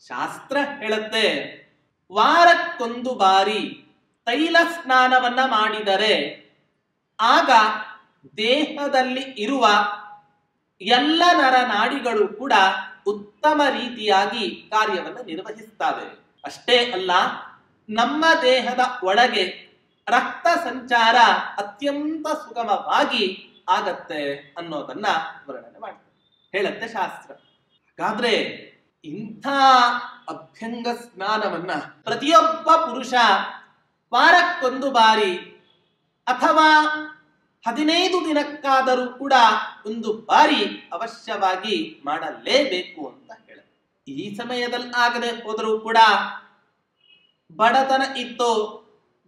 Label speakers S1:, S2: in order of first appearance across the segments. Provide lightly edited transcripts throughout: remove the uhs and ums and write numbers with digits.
S1: ಶಾಸ್ತ್ರ ಹೇಳುತ್ತೆ, ವಾರಕ್ಕೊಂದು ಬಾರಿ ತೈಲ ಸ್ನಾನವನ್ನ ಮಾಡಿದರೆ ಆಗ ದೇಹದಲ್ಲಿ ಇರುವ ಎಲ್ಲ ನರನಾಡಿಗಳು ಕೂಡ ಉತ್ತಮ ರೀತಿಯಾಗಿ ಕಾರ್ಯವನ್ನು ನಿರ್ವಹಿಸ್ತವೆ. ಅಷ್ಟೇ ಅಲ್ಲ, ನಮ್ಮ ದೇಹದ ಒಳಗೆ ರಕ್ತ ಸಂಚಾರ ಅತ್ಯಂತ ಸುಗಮವಾಗಿ ಆಗತ್ತೆ ಅನ್ನೋದನ್ನ ವರ್ಣನೆ ಮಾಡ್ತಾರೆ, ಹೇಳುತ್ತೆ ಶಾಸ್ತ್ರ. ಹಾಗಾದ್ರೆ ಇಂಥ ಅಭ್ಯಂಗ ಸ್ನಾನವನ್ನ ಪ್ರತಿಯೊಬ್ಬ ಪುರುಷ ವಾರಕ್ಕೊಂದು ಬಾರಿ ಅಥವಾ 15 ದಿನಕ್ಕಾದರೂ ಕೂಡ ಒಂದು ಬಾರಿ ಅವಶ್ಯವಾಗಿ ಮಾಡಲೇಬೇಕು ಅಂತ ಹೇಳುತ್ತೆ. ಈ ಸಮಯದಲ್ಲಿ ಆಗದೆ ಹೋದರೂ ಕೂಡ ಬಡತನ ಇತ್ತು,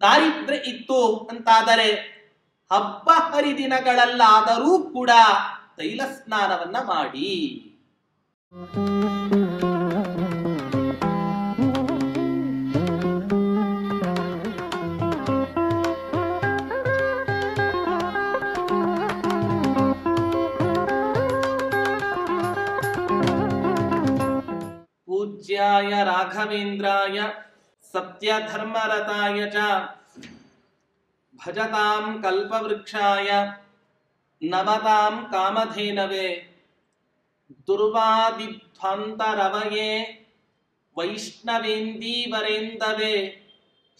S1: ದಾರಿದ್ರ್ಯ ಇತ್ತು ಅಂತಾದರೆ ಹಬ್ಬ ಹರಿದಿನಗಳಲ್ಲಾದರೂ ಕೂಡ ತೈಲ ಸ್ನಾನವನ್ನ ಮಾಡಿ. ಪೂಜ್ಯಾಯ ರಾಘವೇಂದ್ರಾಯ ಸತ್ಯಧರ್ಮರತಾಯ ಚ ಭಜತಾಂ ಕಲ್ಪವೃಕ್ಷಾಯ ನಮತಾಂ ಕಾಮಧೇನವೇ ದುರ್ವಾದಿಧ್ವಾಂತರವಯೇ ವೈಷ್ಣವೇಂದೀವರೇಂದವೇ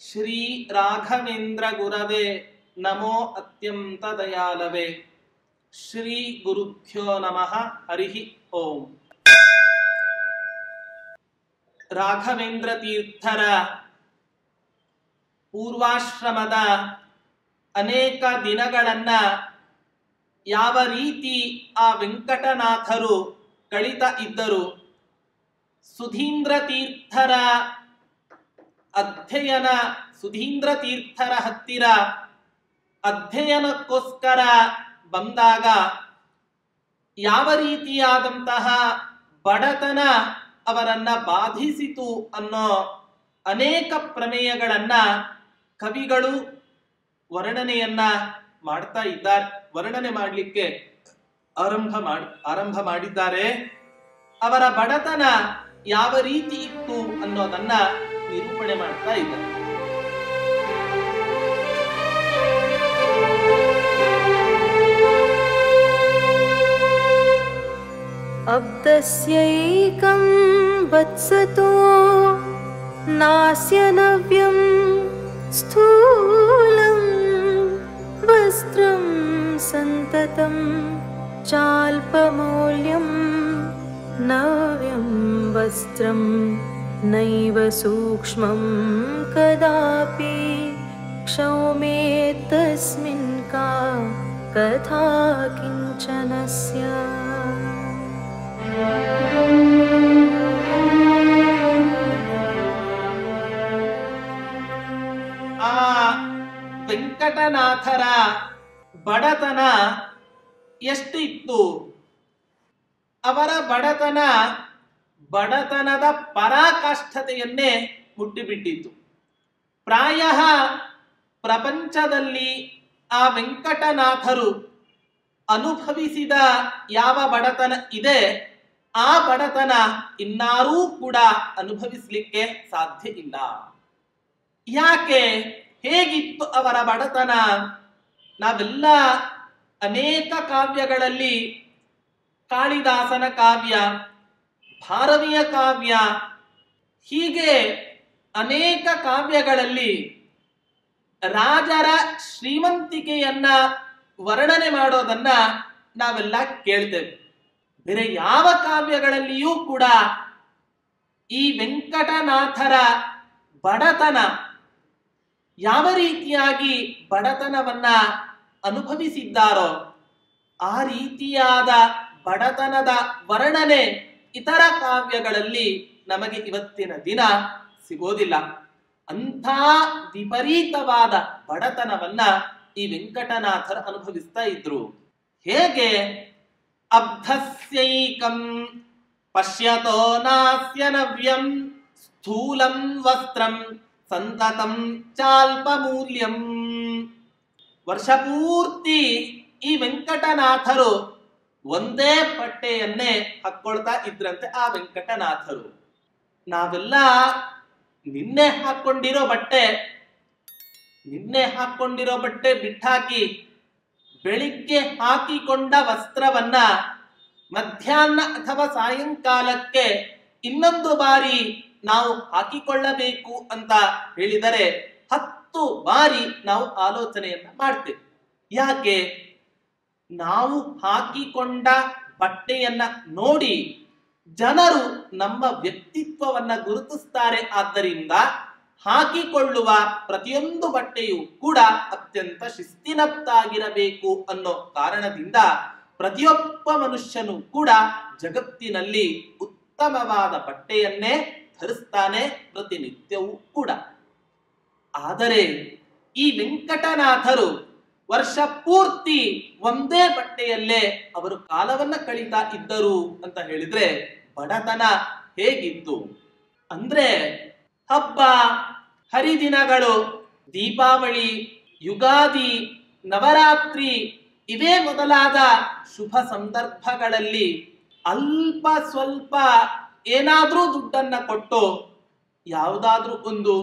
S1: ಶ್ರೀ ರಾಘವೇಂದ್ರ ಗುರವೇ ನಮೋ ಅತ್ಯಂತ ದಯಾಲವೇ. ಶ್ರೀ ಗುರುಭ್ಯೋ ನಮಃ. ಹರಿ ಓಂ. ರಾಘವೇಂದ್ರ ತೀರ್ಥರ ಪೂರ್ವಾಶ್ರಮದ ಅನೇಕ ದಿನಗಳನ್ನ ಯಾವ ರೀತಿ ಆ ವೆಂಕಟನಾಥರು ಕಳಿತಾ ಇದ್ದರು, ಸುಧೀಂದ್ರ ತೀರ್ಥರ ಅಧ್ಯಯನ, ಸುಧೀಂದ್ರ ತೀರ್ಥರ ಹತ್ತಿರ ಅಧ್ಯಯನಕ್ಕೋಸ್ಕರ ಬಂದಾಗ ಯಾವ ರೀತಿಯಾದಂತಹ ಬಡತನ ಅವರನ್ನ ಬಾಧಿಸಿತು ಅನ್ನೋ ಅನೇಕ ಪ್ರಮೇಯಗಳನ್ನ ಕವಿಗಳು ವರ್ಣನೆಯನ್ನ ಮಾಡ್ತಾ ಇದ್ದಾರೆ, ವರ್ಣನೆ ಮಾಡಲಿಕ್ಕೆ ಆರಂಭ ಮಾಡಿದ್ದಾರೆ. ಅವರ ಬಡತನ ಯಾವ ರೀತಿ ಇತ್ತು ಅನ್ನೋದನ್ನ ನಿರೂಪಣೆ ಮಾಡ್ತಾ ಇದ್ದಾರೆ.
S2: ಅಬ್ದಸ್ಯೈಕಂ ವತ್ಸತೋ ನಾಸ್ಯ ನವ್ಯಂ ಸ್ಥೂಲಂ ವಸ್ತ್ರಂ ಸಂತತಂ ಚಾಲ್ಪಮೌಲ್ಯಂ ನವ್ಯಂ ವಸ್ತ್ರಂ ನೈವ ಸೂಕ್ಷ್ಮಂ ಕದಾಪಿ ಕ್ಷೌಮೇ ತಸ್ಮಿನ್ ಕಾ ಕಥಾ ಕಿಂಚನಸ್ಯ.
S1: ಆ ವೆಂಕಟನಾಥರ ಬಡತನ ಎಷ್ಟು ಇತ್ತು? ಅವರ ಬಡತನದ ಪರಾಕಾಷ್ಠತೆಯನ್ನೇ ಮುಟ್ಟಿಬಿಟ್ಟಿತ್ತು. ಪ್ರಾಯ ಪ್ರಪಂಚದಲ್ಲಿ ಆ ವೆಂಕಟನಾಥರು ಅನುಭವಿಸಿದ ಯಾವ ಬಡತನ ಇದೆ, ಆ ಬಡತನ ಇನ್ನಾರೂ ಕೂಡ ಅನುಭವಿಸಲಿಕ್ಕೆ ಸಾಧ್ಯ ಇಲ್ಲ. ಯಾಕೆ? ಹೇಗಿತ್ತು ಅವರ ಬಡತನ? ನಾವೆಲ್ಲ ಅನೇಕ ಕಾವ್ಯಗಳಲ್ಲಿ, ಕಾಳಿದಾಸನ ಕಾವ್ಯ, ಭಾರವಿಯ ಕಾವ್ಯ, ಹೀಗೆ ಅನೇಕ ಕಾವ್ಯಗಳಲ್ಲಿ ರಾಜರ ಶ್ರೀಮಂತಿಕೆಯನ್ನ ವರ್ಣನೆ ಮಾಡೋದನ್ನ ನಾವೆಲ್ಲ ಕೇಳ್ತೇವೆ. ಬೇರೆ ಯಾವ ಕಾವ್ಯಗಳಲ್ಲಿಯೂ ಕೂಡ ಈ ವೆಂಕಟನಾಥರ ಬಡತನ, ಯಾವ ರೀತಿಯಾಗಿ ಬಡತನವನ್ನ ಅನುಭವಿಸಿದ್ದಾರೋ ಆ ರೀತಿಯಾದ ಬಡತನದ ವರ್ಣನೆ ಇತರ ಕಾವ್ಯಗಳಲ್ಲಿ ನಮಗೆ ಇವತ್ತಿನ ದಿನ ಸಿಗೋದಿಲ್ಲ. ಅಂಥ ವಿಪರೀತವಾದ ಬಡತನವನ್ನ ಈ ವೆಂಕಟನಾಥರು ಅನುಭವಿಸ್ತಾ ಇದ್ರು. ಹೇಗೆ? ಅಬ್ಧಸ್ಯೈಕಂ ಪಶ್ಯತೋ ನಾಸ್ಯ ನವ್ಯಂ ಸ್ಥೂಲಂ ವಸ್ತ್ರಂ ಸಂತತಂ ಚಾಲ್ಪಮೂಲ್ಯಂ. ವರ್ಷಪೂರ್ತಿ ಈ ವೆಂಕಟನಾಥರು ಒಂದೇ ಬಟ್ಟೆಯನ್ನೇ ಹಾಕ್ಕೊಳ್ತಾ ಇದ್ರಂತೆ. ಆ ವೆಂಕಟನಾಥರು ನಾವೆಲ್ಲ ನಿನ್ನೆ ಹಾಕೊಂಡಿರೋ ಬಟ್ಟೆ ಬಿಟ್ಟಾಕಿ ಬೆಳಿಗ್ಗೆ ಹಾಕಿಕೊಂಡ ವಸ್ತ್ರವನ್ನ ಮಧ್ಯಾಹ್ನ ಅಥವಾ ಸಾಯಂಕಾಲಕ್ಕೆ ಇನ್ನೊಂದು ಬಾರಿ ನಾವು ಹಾಕಿಕೊಳ್ಳಬೇಕು ಅಂತ ಹೇಳಿದರೆ 10 ಬಾರಿ ನಾವು ಆಲೋಚನೆಯನ್ನ ಮಾಡ್ತೇವೆ. ಯಾಕೆ? ನಾವು ಹಾಕಿಕೊಂಡ ಬಟ್ಟೆಯನ್ನ ನೋಡಿ ಜನರು ನಮ್ಮ ವ್ಯಕ್ತಿತ್ವವನ್ನ ಗುರುತಿಸ್ತಾರೆ. ಆದ್ದರಿಂದ ಹಾಕಿಕೊಳ್ಳುವ ಪ್ರತಿಯೊಂದು ಬಟ್ಟೆಯು ಕೂಡ ಅತ್ಯಂತ ಶಿಸ್ತಿನದ್ದಾಗಿರಬೇಕು ಅನ್ನೋ ಕಾರಣದಿಂದ ಪ್ರತಿಯೊಬ್ಬ ಮನುಷ್ಯನು ಕೂಡ ಜಗತ್ತಿನಲ್ಲಿ ಉತ್ತಮವಾದ ಬಟ್ಟೆಯನ್ನೇ ಧರಿಸ್ತಾನೆ ಪ್ರತಿನಿತ್ಯವೂ ಕೂಡ. ಆದರೆ ಈ ವೆಂಕಟನಾಥರು ವರ್ಷ ಪೂರ್ತಿ ಒಂದೇ ಬಟ್ಟೆಯಲ್ಲೇ ಅವರು ಕಾಲವನ್ನ ಕಳೀತಾ ಇದ್ದರು ಅಂತ ಹೇಳಿದ್ರೆ ಬಡತನ ಹೇಗಿತ್ತು ಅಂದ್ರೆ, ಹಬ್ಬ ಹರಿದಿನಗಳು, ದೀಪಾವಳಿ, ಯುಗಾದಿ, ನವರಾತ್ರಿ ಇವೇ ಮೊದಲಾದ ಶುಭ ಸಂದರ್ಭಗಳಲ್ಲಿ ಅಲ್ಪ ಸ್ವಲ್ಪ ಏನಾದ್ರೂ ದುಡ್ಡನ್ನ ಕೊಟ್ಟು ಯಾವುದಾದ್ರೂ ಒಂದು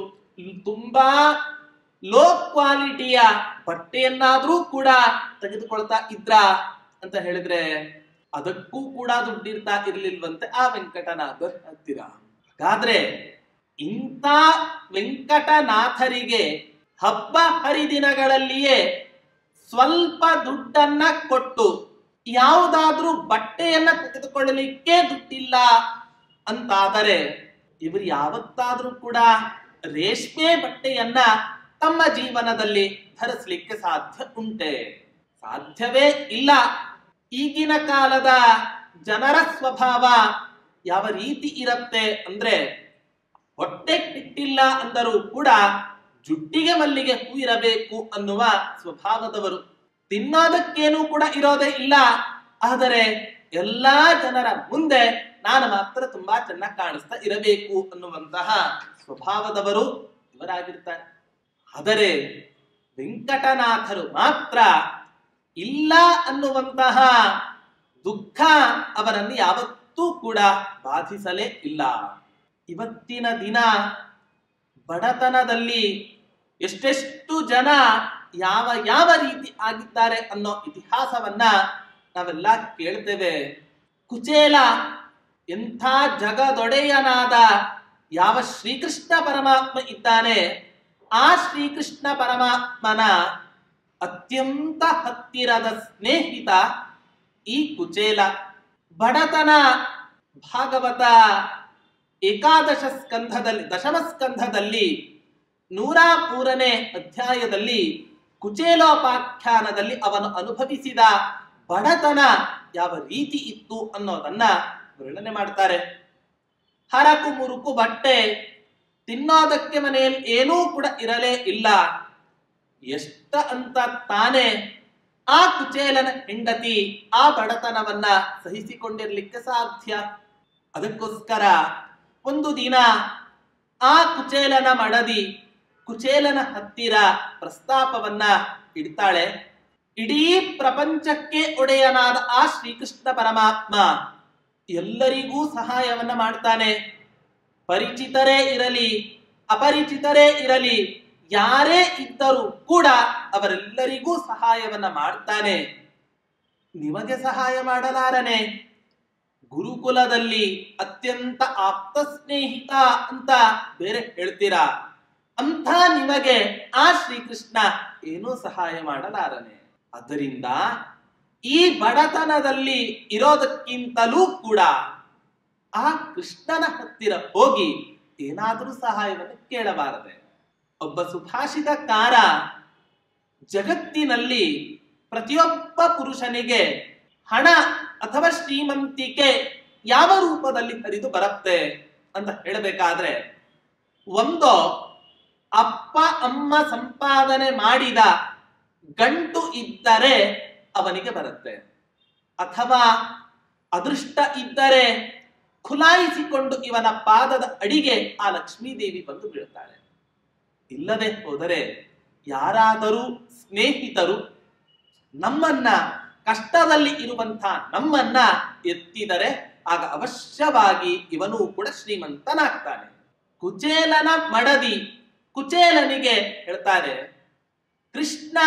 S1: ತುಂಬಾ ಲೋ ಕ್ವಾಲಿಟಿಯ ಬಟ್ಟೆಯನ್ನಾದ್ರೂ ಕೂಡ ತೆಗೆದುಕೊಳ್ತಾ ಇದ್ರ ಅಂತ ಹೇಳಿದ್ರೆ ಅದಕ್ಕೂ ಕೂಡ ದುಡ್ಡಿರ್ತಾ ಇರ್ಲಿಲ್ವಂತೆ ಆ ವೆಂಕಟನಾಥರ ಹತ್ತಿರ. ಹಾಗಾದ್ರೆ ಇಂಥ ವೆಂಕಟನಾಥರಿಗೆ ಹಬ್ಬ ಹರಿದಿನಗಳಲ್ಲಿಯೇ ಸ್ವಲ್ಪ ದುಡ್ಡನ್ನ ಕೊಟ್ಟು ಯಾವುದಾದ್ರೂ ಬಟ್ಟೆಯನ್ನ ತೆಗೆದುಕೊಳ್ಳಲಿಕ್ಕೆ ದುಡ್ಡಿಲ್ಲ ಅಂತಾದರೆ ಇವರು ಯಾವತ್ತಾದ್ರೂ ಕೂಡ ರೇಷ್ಮೆ ಬಟ್ಟೆಯನ್ನ ತಮ್ಮ ಜೀವನದಲ್ಲಿ ಧರಿಸಲಿಕ್ಕೆ ಸಾಧ್ಯ ಉಂಟೆ? ಸಾಧ್ಯವೇ ಇಲ್ಲ. ಈಗಿನ ಕಾಲದ ಜನರ ಸ್ವಭಾವ ಯಾವ ರೀತಿ ಇರುತ್ತೆ ಅಂದ್ರೆ, ಹೊಟ್ಟೆ ಕಿಟ್ಟಿಲ್ಲ ಅಂದರೂ ಕೂಡ ಜುಟ್ಟಿಗೆ ಮಲ್ಲಿಗೆ ಹೂ ಇರಬೇಕು ಅನ್ನುವ ಸ್ವಭಾವದವರು. ತಿನ್ನೋದಕ್ಕೇನೂ ಕೂಡ ಇರೋದೇ ಇಲ್ಲ. ಆದರೆ ಎಲ್ಲಾ ಜನರ ಮುಂದೆ ನಾನು ಮಾತ್ರ ತುಂಬಾ ಚೆನ್ನಾಗಿ ಕಾಣಿಸ್ತಾ ಇರಬೇಕು ಅನ್ನುವಂತಹ ಸ್ವಭಾವದವರು ಇವರಾಗಿರ್ತಾರೆ. ಆದರೆ ವೆಂಕಟನಾಥರು ಮಾತ್ರ ಇಲ್ಲ ಅನ್ನುವಂತಹ ದುಃಖ ಅವರನ್ನು ಯಾವತ್ತೂ ಕೂಡ ಬಾಧಿಸಲೇ ಇಲ್ಲ. ಇವತ್ತಿನ ದಿನ ಬಡತನದಲ್ಲಿ ಎಷ್ಟೆಷ್ಟು ಜನ ಯಾವ ರೀತಿ ಆಗಿದ್ದಾರೆ ಅನ್ನೋ ಇತಿಹಾಸವನ್ನ ನಾವೆಲ್ಲ ಕೇಳ್ತೇವೆ. ಕುಚೇಲ ಎಂಥ ಜಗದೊಡೆಯನಾದ ಯಾವ ಶ್ರೀಕೃಷ್ಣ ಪರಮಾತ್ಮ ಇದ್ದಾನೆ, ಆ ಶ್ರೀಕೃಷ್ಣ ಪರಮಾತ್ಮನ ಅತ್ಯಂತ ಹತ್ತಿರದ ಸ್ನೇಹಿತ ಈ ಕುಚೇಲ. ಬಡತನ ಭಾಗವತ ದಶಮ ಸ್ಕಂಧದಲ್ಲಿ 103ನೇ ಅಧ್ಯಾಯದಲ್ಲಿ ಕುಚೇಲೋಪಾಖ್ಯಾನದಲ್ಲಿ ಅವನು ಅನುಭವಿಸಿದ ಬಡತನ ಯಾವ ರೀತಿ ಇತ್ತು ಅನ್ನೋದನ್ನ ವರ್ಣನೆ ಮಾಡ್ತಾರೆ. ಹರಕು ಮುರುಕು ಬಟ್ಟೆ, ತಿನ್ನೋದಕ್ಕೆ ಮನೆಯಲ್ಲಿ ಏನೂ ಕೂಡ ಇರಲೇ ಇಲ್ಲ. ಎಷ್ಟ ಅಂತ ತಾನೇ ಆ ಕುಚೇಲನ ಹೆಂಡತಿ ಆ ಬಡತನವನ್ನ ಸಹಿಸಿಕೊಂಡಿರ್ಲಿಕ್ಕೆ ಸಾಧ್ಯ? ಅದಕ್ಕೋಸ್ಕರ ಒಂದು ದಿನ ಆ ಕುಚೇಲನ ಮಡದಿ ಕುಚೇಲನ ಹತ್ತಿರ ಪ್ರಸ್ತಾಪವನ್ನ ಇಡ್ತಾಳೆ. ಇಡೀ ಪ್ರಪಂಚಕ್ಕೆ ಒಡೆಯನಾದ ಆ ಶ್ರೀಕೃಷ್ಣ ಪರಮಾತ್ಮ ಎಲ್ಲರಿಗೂ ಸಹಾಯವನ್ನ ಮಾಡ್ತಾನೆ. ಪರಿಚಿತರೇ ಇರಲಿ ಅಪರಿಚಿತರೇ ಇರಲಿ ಯಾರೇ ಇದ್ದರೂ ಕೂಡ ಅವರೆಲ್ಲರಿಗೂ ಸಹಾಯವನ್ನ ಮಾಡ್ತಾನೆ. ನಿಮಗೆ ಸಹಾಯ ಮಾಡಲಾರನೆ? ಗುರುಕುಲದಲ್ಲಿ ಅತ್ಯಂತ ಆಪ್ತ ಸ್ನೇಹಿತ ಅಂತ ಬೇರೆ ಹೇಳ್ತೀರಾ, ಅಂತ ನಿಮಗೆ ಆ ಶ್ರೀಕೃಷ್ಣ ಏನೂ ಸಹಾಯ ಮಾಡಲಾರನೆ. ಆದ್ದರಿಂದ ಈ ಬಡತನದಲ್ಲಿ ಇರೋದಕ್ಕಿಂತಲೂ ಕೂಡ ಆ ಕೃಷ್ಣನ ಹತ್ತಿರ ಹೋಗಿ ಏನಾದರೂ ಸಹಾಯವನ್ನು ಕೇಳಬಾರದೆ? ಒಬ್ಬ ಸುಭಾಷಿತಕಾರ ಜಗತ್ತಿನಲ್ಲಿ ಪ್ರತಿಯೊಬ್ಬ ಪುರುಷನಿಗೆ ಹಣ ಅಥವಾ ಶ್ರೀಮಂತಿಕೆ ಯಾವ ರೂಪದಲ್ಲಿ ಹರಿದು ಬರುತ್ತೆ ಅಂತ ಹೇಳಬೇಕಾದ್ರೆ, ಒಂದು ಅಪ್ಪ ಅಮ್ಮ ಸಂಪಾದನೆ ಮಾಡಿದ ಗಂಟು ಇದ್ದರೆ ಅವನಿಗೆ ಬರುತ್ತೆ, ಅಥವಾ ಅದೃಷ್ಟ ಇದ್ದರೆ ಖುಲಾಯಿಸಿಕೊಂಡು ಇವನ ಪಾದದ ಅಡಿಗೆ ಆ ಲಕ್ಷ್ಮೀದೇವಿ ಬಂದು ಬೀಳ್ತಾಳೆ. ಇಲ್ಲದೆ ಹೋದರೆ ಯಾರಾದರೂ ಸ್ನೇಹಿತರು ನಮ್ಮನ್ನ ಕಷ್ಟದಲ್ಲಿ ಇರುವಂತಹ ನಮ್ಮನ್ನ ಎತ್ತಿದರೆ ಆಗ ಅವಶ್ಯವಾಗಿ ಇವನು ಕೂಡ ಶ್ರೀಮಂತನಾಗ್ತಾನೆ. ಕುಚೇಲನ ಮಡದಿ ಕುಚೇಲನಿಗೆ ಹೇಳ್ತಾರೆ, ಕೃಷ್ಣ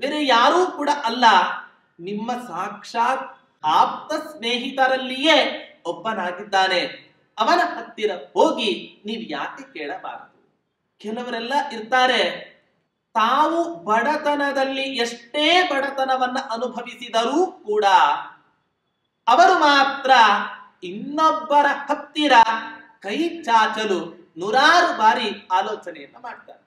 S1: ಬೇರೆ ಯಾರೂ ಕೂಡ ಅಲ್ಲ, ನಿಮ್ಮ ಸಾಕ್ಷಾತ್ ಆಪ್ತ ಸ್ನೇಹಿತರಲ್ಲಿಯೇ ಒಬ್ಬನಾಗಿದ್ದಾನೆ. ಅವನ ಹತ್ತಿರ ಹೋಗಿ ನೀವು ಯಾಕೆ ಕೇಳಬಾರದು? ಕೆಲವರೆಲ್ಲ ಇರ್ತಾರೆ, ತಾವು ಬಡತನದಲ್ಲಿ ಎಷ್ಟೇ ಬಡತನವನ್ನ ಅನುಭವಿಸಿದರೂ ಕೂಡ ಅವರು ಮಾತ್ರ ಇನ್ನೊಬ್ಬರ ಹತ್ತಿರ ಕೈ ಚಾಚಲು ನೂರಾರು ಬಾರಿ ಆಲೋಚನೆಯನ್ನ ಮಾಡ್ತಾರೆ.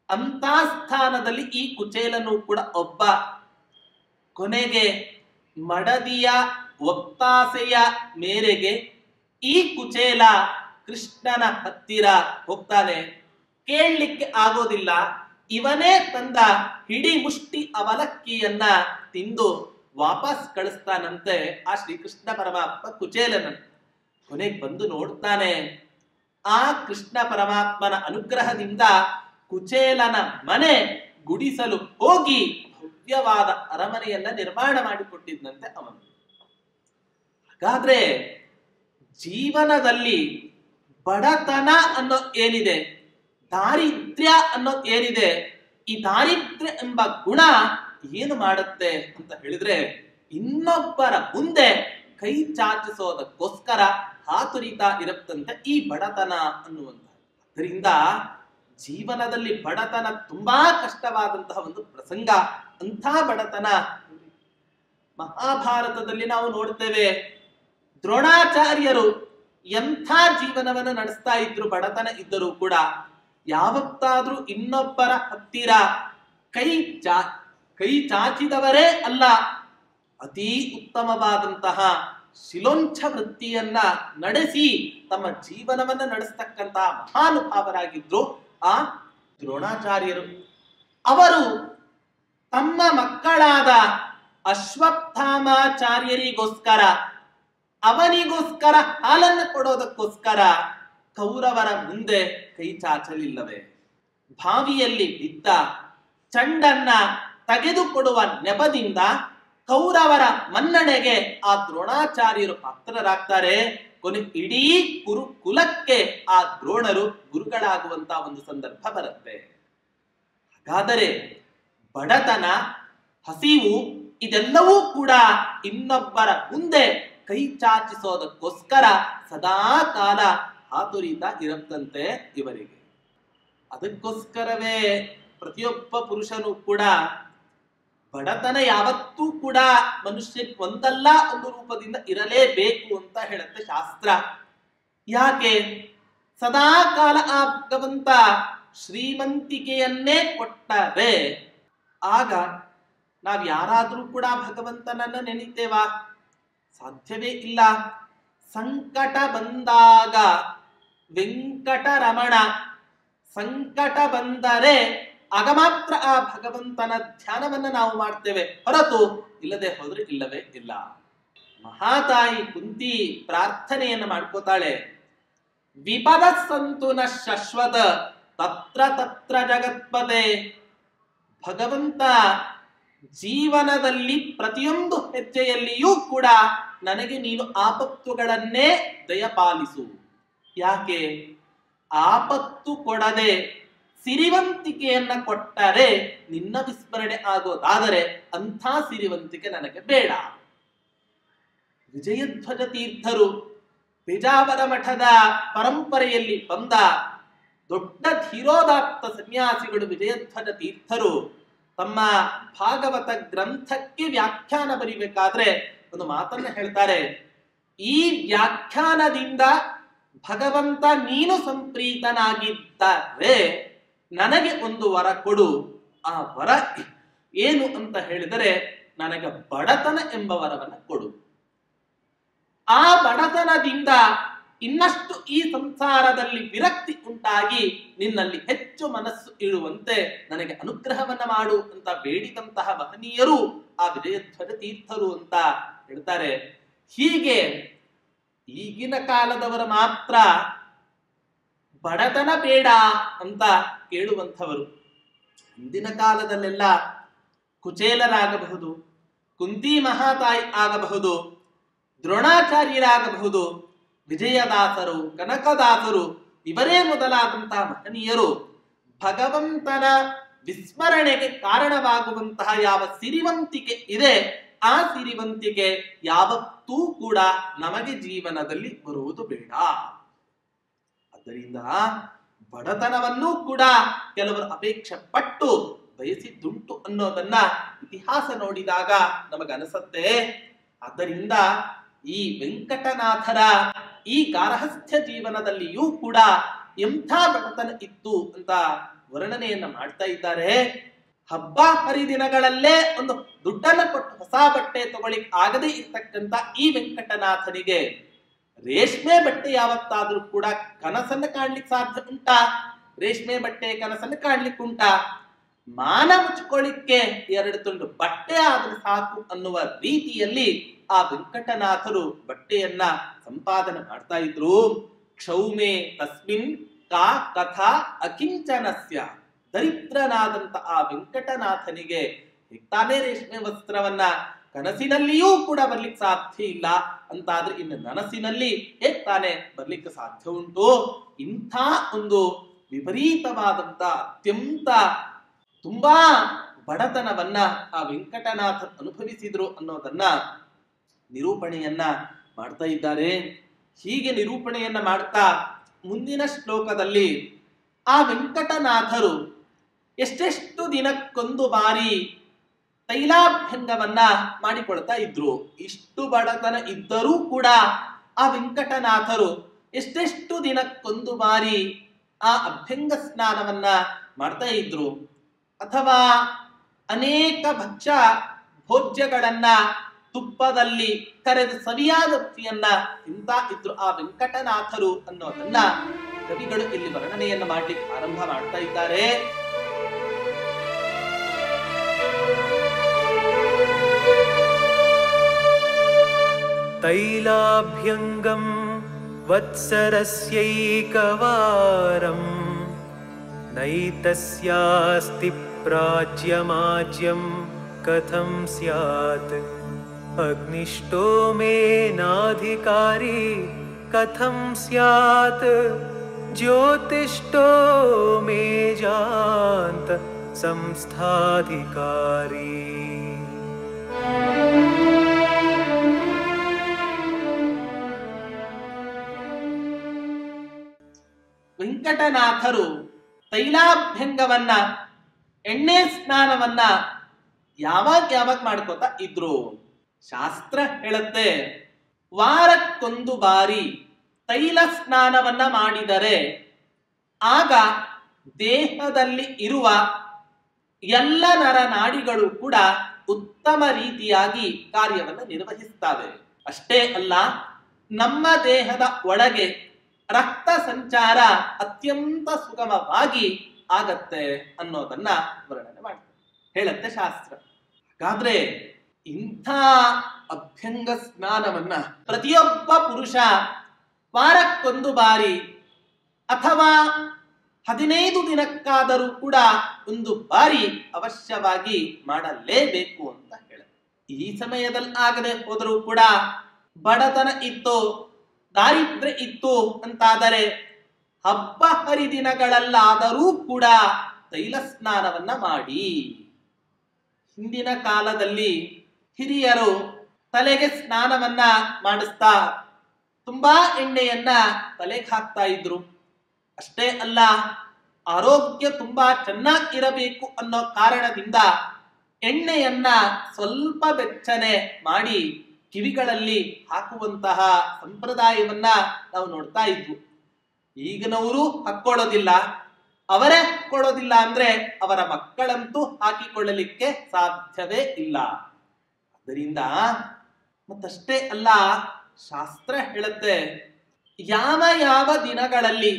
S1: ಅಂತ ಸ್ಥಾನದಲ್ಲಿ ಈ ಕುಚೇಲನು ಕೂಡ ಒಬ್ಬ. ಕೊನೆಗೆ ಮಡದಿಯ ಒತ್ತಾಸೆಯ ಮೇರೆಗೆ ಈ ಕುಚೇಲ ಕೃಷ್ಣನ ಹತ್ತಿರ ಹೋಗ್ತಾನೆ. ಕೇಳಲಿಕ್ಕೆ ಆಗೋದಿಲ್ಲ, ಇವನೇ ತಂದ ಹಿಡಿ ಮುಷ್ಟಿ ಅವಲಕ್ಕಿಯನ್ನ ತಿಂದು ವಾಪಸ್ ಕಳಿಸ್ತಾನಂತೆ ಆ ಶ್ರೀಕೃಷ್ಣ ಪರಮಾತ್ಮ ಕುಚೇಲನನ್ನು. ಕೊನೆಗೆ ಬಂದು ನೋಡ್ತಾನೆ, ಆ ಕೃಷ್ಣ ಪರಮಾತ್ಮನ ಅನುಗ್ರಹದಿಂದ ಕುಚೇಲನ ಮನೆ ಗುಡಿಸಲು ಹೋಗಿ ಭವ್ಯವಾದ ಅರಮನೆಯನ್ನ ನಿರ್ಮಾಣ ಮಾಡಿಕೊಟ್ಟಿದ್ದಂತೆ ಅವನು. ಹಾಗಾದ್ರೆ ಜೀವನದಲ್ಲಿ ಬಡತನ ಅನ್ನೋದು ಏನಿದೆ, ದಾರಿದ್ರ್ಯ ಅನ್ನೋದು ಏನಿದೆ, ಈ ದಾರಿದ್ರ್ಯ ಎಂಬ ಗುಣ ಏನು ಮಾಡುತ್ತೆ ಅಂತ ಹೇಳಿದ್ರೆ, ಇನ್ನೊಬ್ಬರ ಮುಂದೆ ಕೈ ಚಾಚಿಸೋದಕ್ಕೋಸ್ಕರ ಹಾತುರಿತಾ ಇರುತ್ತಂತೆ ಈ ಬಡತನ ಅನ್ನುವಂಥ. ಅದರಿಂದ ಜೀವನದಲ್ಲಿ ಬಡತನ ತುಂಬಾ ಕಷ್ಟವಾದಂತಹ ಒಂದು ಪ್ರಸಂಗ. ಅಂಥ ಬಡತನ ಮಹಾಭಾರತದಲ್ಲಿ ನಾವು ನೋಡ್ತೇವೆ. ದ್ರೋಣಾಚಾರ್ಯರು ಎಂಥ ಜೀವನವನ್ನು ನಡೆಸ್ತಾ ಇದ್ರು, ಬಡತನ ಇದ್ದರೂ ಕೂಡ ಯಾವತ್ತಾದ್ರೂ ಇನ್ನೊಬ್ಬರ ಹತ್ತಿರ ಕೈ ಚಾಚಿದವರೇ ಅಲ್ಲ. ಅತೀ ಉತ್ತಮವಾದಂತಹ ಶಿಲೋಂಚ ವೃತ್ತಿಯನ್ನ ನಡೆಸಿ ತಮ್ಮ ಜೀವನವನ್ನ ನಡೆಸ್ತಕ್ಕಂತಹ ಮಹಾನುಭಾವರಾಗಿದ್ರು ಆ ದ್ರೋಣಾಚಾರ್ಯರು. ಅವರು ತಮ್ಮ ಮಕ್ಕಳಾದ ಅಶ್ವತ್ಥಾಮಾಚಾರ್ಯರಿಗೋಸ್ಕರ, ಅವನಿಗೋಸ್ಕರ ಹಾಲನ್ನು ಕೊಡೋದಕ್ಕೋಸ್ಕರ ಕೌರವರ ಮುಂದೆ ಕೈ ಚಾಚಲಿಲ್ಲವೇ? ಬಾವಿಯಲ್ಲಿ ಬಿದ್ದ ಚಂಡನ್ನ ತೆಗೆದುಕೊಡುವ ನೆಪದಿಂದ ಕೌರವರ ಮನ್ನಣೆಗೆ ಆ ದ್ರೋಣಾಚಾರ್ಯರು ಪಾತ್ರರಾಗ್ತಾರೆ. ಕೊನೆ ಇಡೀ ಕುರುಕುಲಕ್ಕೆ ಆ ದ್ರೋಣರು ಗುರುಗಳಾಗುವಂತ ಒಂದು ಸಂದರ್ಭ ಬರುತ್ತೆ. ಹಾಗಾದರೆ ಬಡತನ, ಹಸಿವು ಇದೆಲ್ಲವೂ ಕೂಡ ಇನ್ನೊಬ್ಬರ ಮುಂದೆ ಕೈ ಚಾಚಿಸೋದಕ್ಕೋಸ್ಕರ ಸದಾ ಕಾಲ ಹಾತುರಿತಾ ಇರುತ್ತಂತೆ ಇವರಿಗೆ. ಅದಕ್ಕೋಸ್ಕರವೇ ಪ್ರತಿಯೊಬ್ಬ ಪುರುಷನು ಕೂಡ ಬಡತನ ಯಾವತ್ತೂ ಕೂಡ ಮನುಷ್ಯ ಒಂದಲ್ಲ ಒಂದು ರೂಪದಿಂದ ಇರಲೇಬೇಕು ಅಂತ ಹೇಳುತ್ತೆ ಶಾಸ್ತ್ರ. ಯಾಕೆ? ಸದಾ ಕಾಲ ಆ ಭಗವಂತ ಶ್ರೀಮಂತಿಕೆಯನ್ನೇ ಕೊಟ್ಟರೆ ಆಗ ನಾವ್ ಯಾರಾದ್ರೂ ಕೂಡ ಭಗವಂತನನ್ನ ನೆನಿತೇವಾ? ಸಾಧ್ಯವೇ ಇಲ್ಲ. ಸಂಕಟ ಬಂದಾಗ ವೆಂಕಟರಮಣ, ಸಂಕಟ ಬಂದರೆ ಆಗ ಮಾತ್ರ ಆ ಭಗವಂತನ ಧ್ಯಾನವನ್ನ ನಾವು ಮಾಡ್ತೇವೆ, ಹೊರತು ಇಲ್ಲದೆ ಹೋದ್ರೆ ಇಲ್ಲವೇ ಇಲ್ಲ. ಮಹಾತಾಯಿ ಕುಂತಿ ಪ್ರಾರ್ಥನೆಯನ್ನು ಮಾಡ್ಕೋತಾಳೆ, ವಿಪದ ಸಂತು ನ ಶಶ್ವತ ತತ್ರ ತತ್ರ ಜಗತ್ಪತೆ. ಭಗವಂತ ಜೀವನದಲ್ಲಿ ಪ್ರತಿಯೊಂದು ಹೆಜ್ಜೆಯಲ್ಲಿಯೂ ಕೂಡ ನನಗೆ ನೀನು ಆಪತ್ತುಗಳನ್ನೇ ದಯಪಾಲಿಸು. ಯಾಕೆ? ಆಪತ್ತು ಕೊಡದೆ ಸಿರಿವಂತಿಕೆಯನ್ನ ಕೊಟ್ಟರೆ ನಿನ್ನ ವಿಸ್ಮರಣೆ ಆಗೋದಾದರೆ ಅಂಥ ಸಿರಿವಂತಿಕೆ ನನಗೆ ಬೇಡ. ವಿಜಯಧ್ವಜ ತೀರ್ಥರು ಪೇಜಾವರ ಮಠದ ಪರಂಪರೆಯಲ್ಲಿ ಬಂದ ದೊಡ್ಡ ಧೀರೋದಾತ್ತ ಸನ್ಯಾಸಿಗಳು ವಿಜಯಧ್ವಜ ತೀರ್ಥರು ತಮ್ಮ ಭಾಗವತ ಗ್ರಂಥಕ್ಕೆ ವ್ಯಾಖ್ಯಾನ ಬರಿಬೇಕಾದ್ರೆ ಒಂದು ಮಾತನ್ನ ಹೇಳ್ತಾರೆ. ಈ ವ್ಯಾಖ್ಯಾನದಿಂದ ಭಗವಂತ ನೀನು ಸಂಪ್ರೀತನಾಗಿದ್ದರೆ ನನಗೆ ಒಂದು ವರ ಕೊಡು. ಆ ವರ ಏನು ಅಂತ ಹೇಳಿದರೆ, ನನಗೆ ಬಡತನ ಎಂಬ ವರವನ್ನು ಕೊಡು. ಆ ಬಡತನದಿಂದ ಇನ್ನಷ್ಟು ಈ ಸಂಸಾರದಲ್ಲಿ ವಿರಕ್ತಿ ಉಂಟಾಗಿ ನಿನ್ನಲ್ಲಿ ಹೆಚ್ಚು ಮನಸ್ಸು ಇಳುವಂತೆ ನನಗೆ ಅನುಗ್ರಹವನ್ನ ಮಾಡು ಅಂತ ಬೇಡಿದಂತಹ ಮಹನೀಯರು ಆ ವಿಜಯಧ್ವಜ ತೀರ್ಥರು ಅಂತ ಹೇಳ್ತಾರೆ. ಹೀಗೆ ಈಗಿನ ಕಾಲದವರು ಮಾತ್ರ ಬಡತನ ಬೇಡ ಅಂತ ಕೇಳುವಂಥವರು. ಹಿಂದಿನ ಕಾಲದಲ್ಲೆಲ್ಲ ಕುಚೇಲರಾಗಬಹುದು, ಕುಂತಿ ಮಹಾತಾಯಿ ಆಗಬಹುದು, ದ್ರೋಣಾಚಾರ್ಯರಾಗಬಹುದು, ವಿಜಯದಾಸರು, ಕನಕದಾಸರು, ಇವರೇ ಮೊದಲಾದಂತಹ ಮಹನೀಯರು ಭಗವಂತನ ವಿಸ್ಮರಣೆಗೆ ಕಾರಣವಾಗುವಂತಹ ಯಾವ ಸಿರಿವಂತಿಕೆ ಇದೆ, ಆ ಸಿರಿವಂತಿಕೆ ಯಾವತ್ತೂ ಕೂಡ ನಮಗೆ ಜೀವನದಲ್ಲಿ ಬರುವುದು ಬೇಡ. ಆದ್ದರಿಂದ ಬಡತನವನ್ನೂ ಕೂಡ ಕೆಲವರು ಅಪೇಕ್ಷೆ ಪಟ್ಟು ಬಯಸಿದ್ದುಂಟು ಅನ್ನೋದನ್ನ ಇತಿಹಾಸ ನೋಡಿದಾಗ ನಮಗನಿಸುತ್ತೆ. ಆದ್ದರಿಂದ ಈ ವೆಂಕಟನಾಥರ ಈ ಗಾರ್ಹಸ್ಥ್ಯ ಜೀವನದಲ್ಲಿಯೂ ಕೂಡ ಎಂಥ ಬಡತನ ಇತ್ತು ಅಂತ ವರ್ಣನೆಯನ್ನ ಮಾಡ್ತಾ ಇದ್ದಾರೆ. ಹಬ್ಬ ಹರಿದಿನಗಳಲ್ಲೇ ಒಂದು ದುಡ್ಡನ್ನ ಕೊಟ್ಟು ಹೊಸ ಬಟ್ಟೆ ತಗೊಳ್ಳಿಕ್ ಆಗದೆ ಇರ್ತಕ್ಕಂಥ ಈ ವೆಂಕಟನಾಥನಿಗೆ ರೇಷ್ಮೆ ಬಟ್ಟೆ ಯಾವತ್ತಾದ್ರೂ ಕೂಡ ಕನಸನ್ನು ಕಾಣ್ಲಿಕ್ಕೆ ಸಾಧ್ಯ ಉಂಟಾ? ರೇಷ್ಮೆ ಬಟ್ಟೆ ಕನಸನ್ನು ಕಾಣ್ಲಿಕ್ಕೆ ಉಂಟಾ? ಮಾನ ಮುಚ್ಕೊಳ್ಳಿಕ್ಕೆ 2 ತುಂಡು ಬಟ್ಟೆ ಆದ್ರೆ ಸಾಕು ಅನ್ನುವ ರೀತಿಯಲ್ಲಿ ಆ ವೆಂಕಟನಾಥರು ಬಟ್ಟೆಯನ್ನ ಸಂಪಾದನೆ ಮಾಡ್ತಾ ಇದ್ರು. ಕ್ಷೌಮೆ ತಸ್ಮಿನ್ ಕಾ ಕಥಾ ಅಕಿಂಚನಸ್ಯ. ದರಿದ್ರನಾದಂತ ಆ ವೆಂಕಟನಾಥನಿಗೆ ತಾನೇ ರೇಷ್ಮೆ ವಸ್ತ್ರವನ್ನ ಕನಸಿನಲ್ಲಿಯೂ ಕೂಡ ಬರ್ಲಿಕ್ಕೆ ಸಾಧ್ಯ ಇಲ್ಲ ಅಂತಾದ್ರೆ ಇನ್ನು ನನಸಿನಲ್ಲಿ ಹೇಗ್ ತಾನೇ ಬರ್ಲಿಕ್ಕೆ ಸಾಧ್ಯ ಉಂಟು? ಇಂಥ ಒಂದು ವಿಪರೀತವಾದಂತ ಅತ್ಯಂತ ತುಂಬಾ ಬಡತನವನ್ನ ಆ ವೆಂಕಟನಾಥ ಅನುಭವಿಸಿದ್ರು ಅನ್ನೋದನ್ನ ನಿರೂಪಣೆಯನ್ನ ಮಾಡ್ತಾ ಇದ್ದಾರೆ. ಹೀಗೆ ನಿರೂಪಣೆಯನ್ನ ಮಾಡ್ತಾ ಮುಂದಿನ ಶ್ಲೋಕದಲ್ಲಿ ಆ ವೆಂಕಟನಾಥರು ಎಷ್ಟೆಷ್ಟು ದಿನಕ್ಕೊಂದು ಬಾರಿ ತೈಲಾಭ್ಯಂಗವನ್ನ ಮಾಡಿಕೊಳ್ತಾ ಇದ್ರು. ಇಷ್ಟು ಬಡತನ ಇದ್ದರೂ ಕೂಡ ಆ ವೆಂಕಟನಾಥರು ಎಷ್ಟೆಷ್ಟು ದಿನಕ್ಕೊಂದು ಬಾರಿ ಆ ಅಭ್ಯಂಗ ಸ್ನಾನವನ್ನ ಮಾಡ್ತಾ ಇದ್ರು. ಅಥವಾ ಅನೇಕ ಭಕ್ಷ್ಯ ಭೋಜ್ಯಗಳನ್ನ ತುಪ್ಪದಲ್ಲಿ ಕರೆದು ಸವಿಯಾದ ರುಚಿಯನ್ನ ತಿಂತಾ ಇದ್ರು ಆ ವೆಂಕಟನಾಥರು ಅನ್ನೋದನ್ನ ಕವಿಗಳು ಇಲ್ಲಿ ವರ್ಣನೆಯನ್ನ ಮಾಡ್ಲಿಕ್ಕೆ ಆರಂಭ ಮಾಡ್ತಾ ಇದ್ದಾರೆ.
S3: ತೈಲಾಭ್ಯಂಗಂ ವತ್ಸರಸ್ಯೈಕವಾರಂ ನೈತಸ್ಯಾಸ್ತಿ ಪ್ರಾಜ್ಯಮಾಜ್ಯಂ ಕಥಂ ಸ್ಯಾತ್ ಅಗ್ನಿಷ್ಟೋ ಮೇನಾಧಿಕಾರಿ ಕಥಂ ಸ್ಯಾತ್ ಜ್ಯೋತಿಷ್ಟೋ ಮೇ ಜಾಂತ ಸಂಸ್ಥಾಧಿಕಾರಿ.
S1: ವೆಂಕಟನಾಥರು ತೈಲಾಭ್ಯಂಗವನ್ನ ಎಣ್ಣೆ ಸ್ನಾನವನ್ನ ಯಾವಾಗ ಮಾಡ್ಕೋತಾ ಇದ್ರು? ಶಾಸ್ತ್ರ ಹೇಳುತ್ತೆ, ವಾರಕ್ಕೊಂದು ಬಾರಿ ತೈಲ ಸ್ನಾನವನ್ನ ಮಾಡಿದರೆ ಆಗ ದೇಹದಲ್ಲಿ ಇರುವ ಎಲ್ಲ ನರನಾಡಿಗಳು ಕೂಡ ಉತ್ತಮ ರೀತಿಯಾಗಿ ಕಾರ್ಯವನ್ನು ನಿರ್ವಹಿಸ್ತವೆ. ಅಷ್ಟೇ ಅಲ್ಲ, ನಮ್ಮ ದೇಹದ ಒಳಗೆ ರಕ್ತ ಸಂಚಾರ ಅತ್ಯಂತ ಸುಗಮವಾಗಿ ಆಗತ್ತೆ ಅನ್ನೋದನ್ನ ವರ್ಣನೆ ಮಾಡ್ತಾರೆ, ಹೇಳುತ್ತೆ ಶಾಸ್ತ್ರ. ಹಾಗಾದ್ರೆ ಇಂಥ ಅಭ್ಯಂಗ ಸ್ನಾನವನ್ನ ಪ್ರತಿಯೊಬ್ಬ ಪುರುಷ ವಾರಕ್ಕೊಂದು ಬಾರಿ ಅಥವಾ 15 ದಿನಕ್ಕಾದರೂ ಕೂಡ ಒಂದು ಬಾರಿ ಅವಶ್ಯವಾಗಿ ಮಾಡಲೇಬೇಕು ಅಂತ ಹೇಳುತ್ತೆ. ಈ ಸಮಯದಲ್ಲಿ ಆಗದೆ ಹೋದರೂ ಕೂಡ ಬಡತನ ಇತ್ತು, ದಾರಿದ್ರ್ಯ ಇತ್ತು ಅಂತಾದರೆ ಹಬ್ಬ ಹರಿದಿನಗಳಲ್ಲಾದರೂ ಕೂಡ ತೈಲ ಸ್ನಾನವನ್ನ ಮಾಡಿ. ಹಿಂದಿನ ಕಾಲದಲ್ಲಿ ಹಿರಿಯರು ತಲೆಗೆ ಸ್ನಾನವನ್ನ ಮಾಡಿಸ್ತಾ ತುಂಬಾ ಎಣ್ಣೆಯನ್ನ ತಲೆಗೆ ಹಾಕ್ತಾ ಇದ್ರು. ಅಷ್ಟೇ ಅಲ್ಲ, ಆರೋಗ್ಯ ತುಂಬಾ ಚೆನ್ನಾಗಿರಬೇಕು ಅನ್ನೋ ಕಾರಣದಿಂದ ಎಣ್ಣೆಯನ್ನ ಸ್ವಲ್ಪ ಬೆಚ್ಚನೆ ಮಾಡಿ ಕಿವಿಗಳಲ್ಲಿ ಹಾಕುವಂತಹ ಸಂಪ್ರದಾಯವನ್ನ ನಾವು ನೋಡ್ತಾ ಇದ್ವು. ಈಗಿನವರು ಹಾಕೊಳ್ಳೋದಿಲ್ಲ. ಅವರೇ ಹಾಕೊಳ್ಳೋದಿಲ್ಲ ಅಂದ್ರೆ ಅವರ ಮಕ್ಕಳಂತೂ ಹಾಕಿಕೊಳ್ಳಲಿಕ್ಕೆ ಸಾಧ್ಯವೇ ಇಲ್ಲ. ಅದರಿಂದ ಮತ್ತಷ್ಟೇ ಅಲ್ಲ, ಶಾಸ್ತ್ರ ಹೇಳುತ್ತೆ, ಯಾವ ಯಾವ ದಿನಗಳಲ್ಲಿ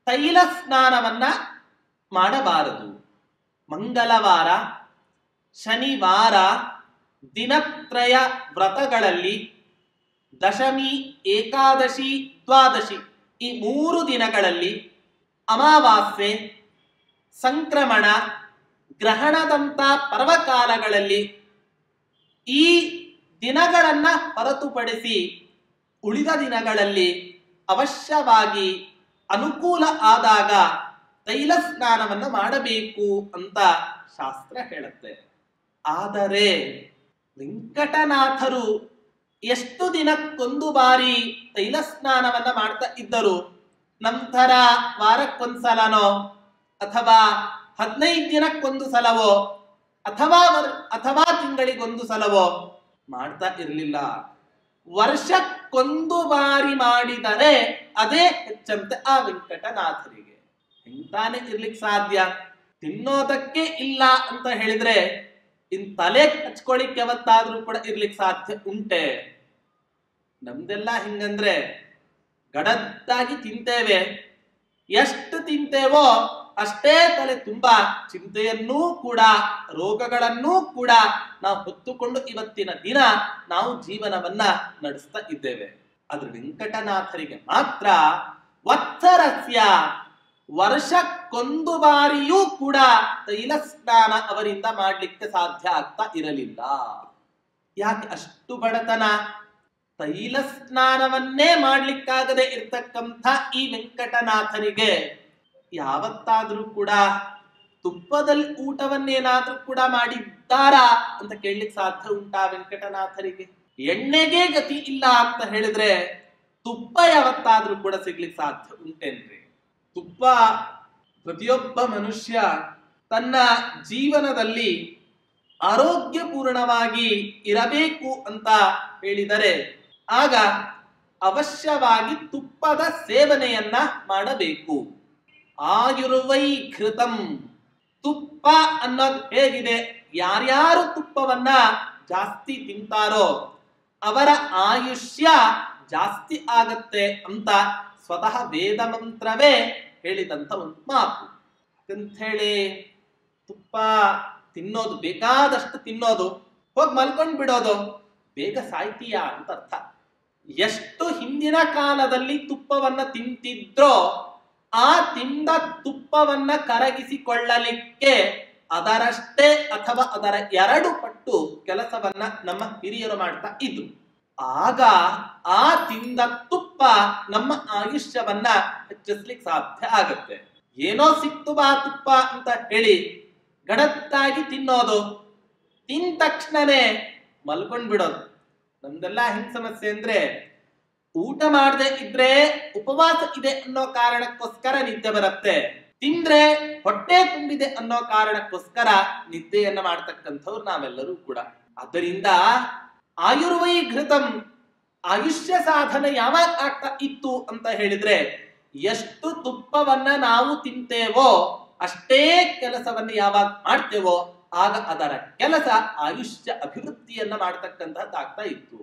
S1: ತೈಲ ಸ್ನಾನವನ್ನ ಮಾಡಬಾರದು. ಮಂಗಳವಾರ, ಶನಿವಾರ, ದಿನತ್ರಯ ವ್ರತಗಳಲ್ಲಿ, ದಶಮಿ, ಏಕಾದಶಿ, ದ್ವಾದಶಿ ಈ 3 ದಿನಗಳಲ್ಲಿ, ಅಮಾವಾಸ್ಯೆ, ಸಂಕ್ರಮಣ, ಗ್ರಹಣದಂತ ಪರ್ವಕಾಲಗಳಲ್ಲಿ ಈ ದಿನಗಳನ್ನ ಹೊರತುಪಡಿಸಿ ಉಳಿದ ದಿನಗಳಲ್ಲಿ ಅವಶ್ಯವಾಗಿ ಅನುಕೂಲ ಆದಾಗ ತೈಲ ಸ್ನಾನವನ್ನು ಮಾಡಬೇಕು ಅಂತ ಶಾಸ್ತ್ರ ಹೇಳುತ್ತೆ. ಆದರೆ ವೆಂಕಟನಾಥರು ಎಷ್ಟು ದಿನಕ್ಕೊಂದು ಬಾರಿ ತೈಲ ಸ್ನಾನವನ್ನ ಮಾಡ್ತಾ ಇದ್ದರು? ನಂತರ ವಾರಕ್ಕೊಂದ್ಸಲನೋ ಅಥವಾ 15 ದಿನಕ್ಕೊಂದು ಸಲವೋ ಅಥವಾ ತಿಂಗಳಿಗೊಂದು ಸಲವೋ ಮಾಡ್ತಾ ಇರಲಿಲ್ಲ. ವರ್ಷಕ್ಕೊಂದು ಬಾರಿ ಮಾಡಿದರೆ ಅದೇ ಹೆಚ್ಚಂತೆ ಆ ವೆಂಕಟನಾಥರಿಗೆ. ಎಂತಾನೆ ಇರ್ಲಿಕ್ಕೆ ಸಾಧ್ಯ? ತಿನ್ನೋದಕ್ಕೆ ಇಲ್ಲ ಅಂತ ಹೇಳಿದ್ರೆ ಇನ್ ತಲೆ ಹಚ್ಕೊಳಿಕ್ಕೆ ಯಾವತ್ತಾದ್ರೂ ಕೂಡ ಇರ್ಲಿಕ್ಕೆ ಸಾಧ್ಯ ಉಂಟೆ? ನಮ್ದೆಲ್ಲ ಹಿಂಗಂದ್ರೆ ಗಡದ್ದಾಗಿ ತಿಂತೇವೆ, ಎಷ್ಟು ತಿಂತೇವೋ ಅಷ್ಟೇ ತಲೆ ತುಂಬಾ ಚಿಂತೆಯನ್ನೂ ಕೂಡ ರೋಗಗಳನ್ನೂ ಕೂಡ ನಾವು ಹೊತ್ತುಕೊಂಡು ಇವತ್ತಿನ ದಿನ ನಾವು ಜೀವನವನ್ನ ನಡೆಸ್ತಾ ಇದ್ದೇವೆ. ಆದ್ರೆ ವೆಂಕಟನಾಥರಿಗೆ ಮಾತ್ರ ವತ್ಸರಸ್ಯ ವರ್ಷಕ್ಕೊಂದು ಬಾರಿಯೂ ಕೂಡ ತೈಲ ಸ್ನಾನ ಅವರಿಂದ ಮಾಡ್ಲಿಕ್ಕೆ ಸಾಧ್ಯ ಆಗ್ತಾ ಇರಲಿಲ್ಲ. ಯಾಕೆ ಅಷ್ಟು ಬಡತನ? ತೈಲ ಸ್ನಾನವನ್ನೇ ಮಾಡ್ಲಿಕ್ಕಾಗದೆ ಇರ್ತಕ್ಕಂಥ ಈ ವೆಂಕಟನಾಥರಿಗೆ ಯಾವತ್ತಾದ್ರೂ ಕೂಡ ತುಪ್ಪದಲ್ಲಿ ಊಟವನ್ನೇನಾದ್ರೂ ಕೂಡ ಮಾಡಿದ್ದಾರಾ ಅಂತ ಕೇಳಲಿಕ್ಕೆ ಸಾಧ್ಯ ಉಂಟಾ ವೆಂಕಟನಾಥರಿಗೆ? ಎಣ್ಣೆಗೆ ಗತಿ ಇಲ್ಲ ಅಂತ ಹೇಳಿದ್ರೆ ತುಪ್ಪ ಯಾವತ್ತಾದ್ರೂ ಕೂಡ ಸಿಗ್ಲಿಕ್ಕೆ ಸಾಧ್ಯ ಉಂಟೇನ್ರಿ? ತುಪ್ಪ ಪ್ರತಿಯೊಬ್ಬ ಮನುಷ್ಯ ತನ್ನ ಜೀವನದಲ್ಲಿ ಆರೋಗ್ಯಪೂರ್ಣವಾಗಿ ಇರಬೇಕು ಅಂತ ಹೇಳಿದರೆ ಆಗ ಅವಶ್ಯವಾಗಿ ತುಪ್ಪದ ಸೇವನೆಯನ್ನ ಮಾಡಬೇಕು. ಆಯುರ್ವೈ ಘೃತಂ, ತುಪ್ಪ ಅನ್ನೋದು ಹೇಗಿದೆ? ಯಾರ್ಯಾರು ತುಪ್ಪವನ್ನ ಜಾಸ್ತಿ ತಿಂತಾರೋ ಅವರ ಆಯುಷ್ಯ ಜಾಸ್ತಿ ಆಗತ್ತೆ ಅಂತ ಸ್ವತಃ ವೇದ ಮಂತ್ರವೇ ಹೇಳಿದಂತ ಒಂದು ಮಾತು. ಅಂತ ಹೇಳಿ ತುಪ್ಪ ತಿನ್ನೋದು, ಬೇಕಾದಷ್ಟು ತಿನ್ನೋದು, ಹೋಗಿ ಮಲ್ಕೊಂಡ್ ಬಿಡೋದು, ಬೇಗ ಸಾಯ್ತೀಯಾ ಅಂತ ಅರ್ಥ. ಎಷ್ಟು ಹಿಂದಿನ ಕಾಲದಲ್ಲಿ ತುಪ್ಪವನ್ನ ತಿಂತಿದ್ರೋ ಆ ತಿಂದ ತುಪ್ಪವನ್ನ ಕರಗಿಸಿಕೊಳ್ಳಲಿಕ್ಕೆ ಅದರಷ್ಟೇ ಅಥವಾ ಅದರ 2 ಪಟ್ಟು ಕೆಲಸವನ್ನ ನಮ್ಮ ಹಿರಿಯರು ಮಾಡ್ತಾ ಇದ್ರು. ಆಗ ಆ ತಿಂದ ತುಪ್ಪ ನಮ್ಮ ಆಯುಷ್ಯವನ್ನ ಹೆಚ್ಚಿಸ್ಲಿಕ್ಕೆ ಸಾಧ್ಯ ಆಗತ್ತೆ. ಏನೋ ಸಿಕ್ತು ಬಾ ತುಪ್ಪ ಅಂತ ಹೇಳಿ ಗಡತ್ತಾಗಿ ತಿನ್ನೋದು, ತಿಂದ ತಕ್ಷಣನೇ ಮಲ್ಕೊಂಡ್ ಬಿಡೋದು. ನಮ್ದೆಲ್ಲ ಹೆಂಗ್ ಸಮಸ್ಯೆ ಅಂದ್ರೆ ಊಟ ಮಾಡದೆ ಇದ್ರೆ ಉಪವಾಸ ಇದೆ ಅನ್ನೋ ಕಾರಣಕ್ಕೋಸ್ಕರ ನಿದ್ದೆ ಬರುತ್ತೆ, ತಿಂದ್ರೆ ಹೊಟ್ಟೆ ತುಂಬಿದೆ ಅನ್ನೋ ಕಾರಣಕ್ಕೋಸ್ಕರ ನಿದ್ದೆಯನ್ನ ಮಾಡ್ತಕ್ಕಂಥವ್ರು ನಾವೆಲ್ಲರೂ ಕೂಡ. ಆದ್ದರಿಂದ ಆಯುರ್ವೈ ಘೃತಂ, ಆಯುಷ್ಯ ಸಾಧನೆ ಯಾವಾಗ ಆಗ್ತಾ ಇತ್ತು ಅಂತ ಹೇಳಿದ್ರೆ ಎಷ್ಟು ತುಪ್ಪವನ್ನ ನಾವು ತಿಂತೇವೋ ಅಷ್ಟೇ ಕೆಲಸವನ್ನ ಯಾವಾಗ ಮಾಡ್ತೇವೋ ಆಗ ಅದರ ಕೆಲಸ ಆಯುಷ್ಯ ಅಭಿವೃದ್ಧಿಯನ್ನ ಮಾಡ್ತಕ್ಕಂಥದ್ದಾಗ್ತಾ ಇತ್ತು.